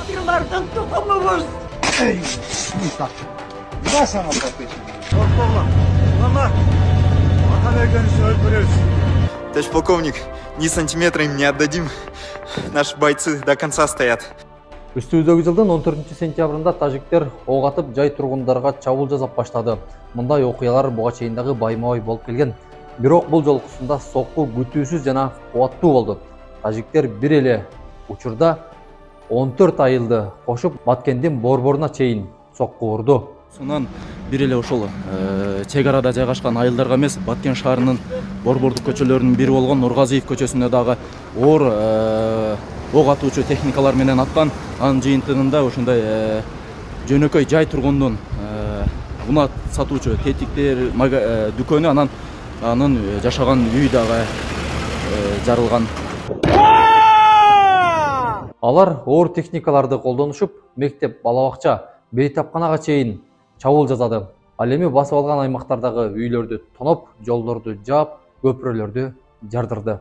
Батырлардың тұқымымыз. Эй, Мустак, на sana profesyonel. Korkma. Mama. Ата берген үшін өлтіресіз. Товарищ полковник, ни сантиметра им не отдадим. Наши бойцы до конца стоят. Үстіміздегі жылдың 14 сентябрында тажиктер оқ атып жай тұрғындарға чабуыл жасап баштады. Мындай окуялар буга чейиндагы байма-бай болуп келген. Бирок бул жолкусунда сокку күтүүсүз жана кубаттуу болду. Тажиктер бир эле учурда 14 айылды кошуп Баткендин борборуна чейин сокку урду. Сонан бир эле ошол чек арада жайгашкан айылдарга эмес, Баткен шаарынын борбордук көчөлөрүнүн бири болгон Нургазиев көчөсүнө дагы оор ок атуучу техникалар менен аттан. Анын жыйынтыгында ошондой жөнөкөй жай тургундун унаа сатуучу тетиктер дүкөнү, анын жашаган үй дагы жарылган. Алар оор техникаларды колдонушуп, мектеп, балабакча, бейтапканага чейин чабуул жасады. Ал эми басып алган аймактардагы үйлөрдү тоноп, жолдорду жаап, көпүрөлөрдү жардырды.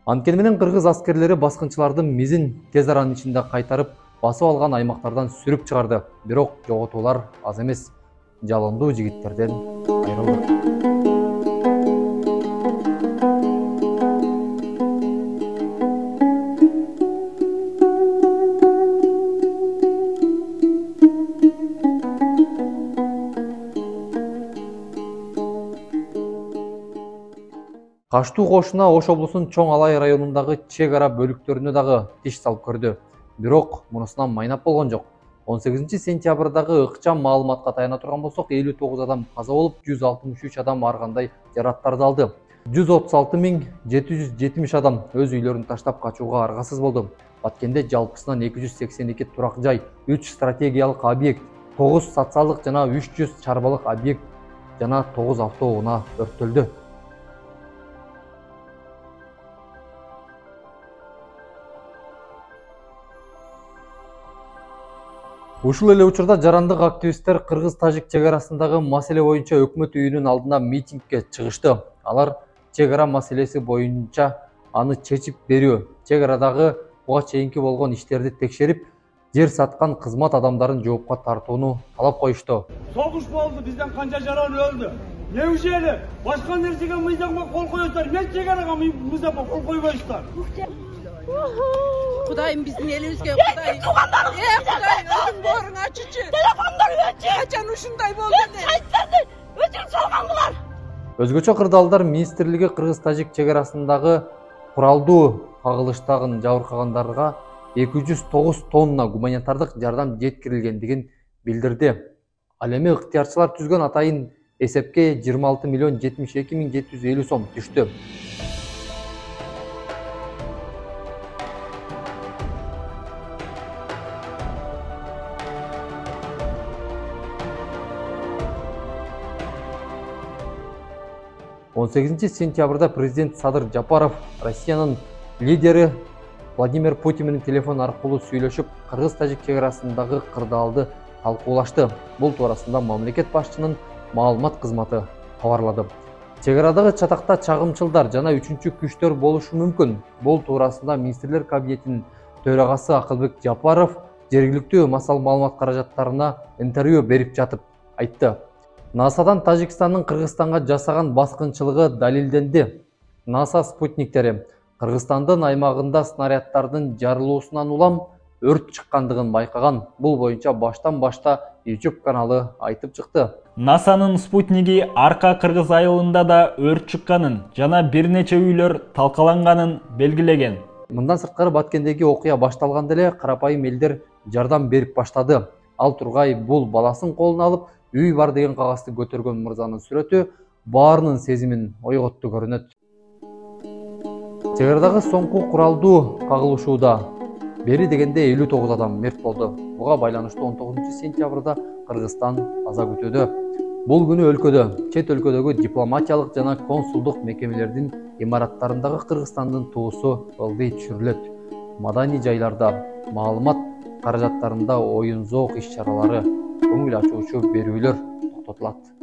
Анткени менен кыргыз аскерлери баскынчылардын мизин тез аранын ичинде кайтарып, басып алган аймактардан сүрүп чыгарды. Бирок жоготуулар аз эмес. Жалындуу жигиттерден айрылды. Каштуу кошуна Ош облусунун Чоң Алай районундагы чек ара бөлүктөрүнө дагы тиш салып көрдү. Бирок мунусунан майнап болгон жок. 18 сентябрдагы ыкчам маалыматка таяна турган болсок, 59 адам каза болуп, 163 адам ар кандай жараттарды алды. 136.770 адам өз үйлөрүн таштап качууга аргасыз болду. Баткенде жалпысынан 282 турак жай, 3 стратегиялык объект, 9 социалдык жана 300 чарбалык объект жана 9 автоунаа өрттөлдү. Ушул эле учурда жарандык активисттер кыргыз-тажик чек арасындагы маселе боюнча өкмөт үйүнүн алдына митингге чыгышты. Алар чек ара маселеси боюнча аны чечип берүү, чек арадагы буга чейинки болгон иштерди текшерип, жер саткан кызмат адамдарын жоопко тартууну талап коюшту. Согуш болду, бизден канча жаран өлдү. Неужели башка нерсеге мыйзамга кол коёсуңар, мен чек арага мыйзамга кол койбойсуңар? Кудайым биздин элибизге, Кудай. Кудай, өзүң боорун ачычы. Телефондор өчү. Качан ушундай болду эле? Айтсаңдар, өзүң салган булар. Өзгөчө кырдаалдар министрлиги кыргыз-тажик чек арасындагы куралдуу кагылыштагын жабыркагандарга 209 тонна гуманитардык жардам жеткирилгендигин билдирди. Ал эми ыктыярчылар түзгөн атайын эсепке 26.072.750 сом түштү. Он 18 сентябрда президент Садыр Жапаров Россиянын лидери Владимир Путин менен телефон аркылуу сүйлөшүп, кыргыз-тажик чек арасындагы кырдаалды талкуулашты. Бул туурасында мамлекет башчынын маалымат кызматы кабарлады. Чек арадагы чатакта чагымчылдар жана үчүнчү күчтөр болушу мүмкүн. Бул туурасында министрлер кабинетинин төрагасы Акылбек Жапаров жергиликтүү масал маалымат каражаттарына интервью берип жатып айтты. НАСАдан Тажикстандын Кыргызстанга жасаган баскынчылыгы далилденди. НАСА спутниктери Кыргызстандын аймагында снаряддардын жарылуусунан улам өрт чыккандыгын байкаган. Бул боюнча баштан-башта YouTube каналы айтып чыкты. НАСАнын спутниги Арка Кыргыз айылында да өрт чыкканын жана бир нече үйлөр талкаланганын белгилеген. Мындан сырткары Баткендеги окуя башталганда эле карапайым элдер жардам берип баштады. Ал тургай бул баласын колуна алып, үй бар деген кагазды көтөргөн мырзанын сүрөтү баарынын сезимин ойготту көрүнөт. Чек арадагы соңку куралдуу кагылышууда бери дегенде 59 адам мерт болду. Буга байланыштуу 19 сентябрда Кыргызстан аза күтүүдө. Бул күнү өлкөдө, чет өлкөдөгү дипломатиялык жана консулдук мекемелердин имараттарындагы Кыргызстандын туусу ылдый түшүрүлөт. Маданий жайларда маалымат каражаттарында оюн зоок иш чаралары, көңүл ачуучу берүүлөр токтотулат.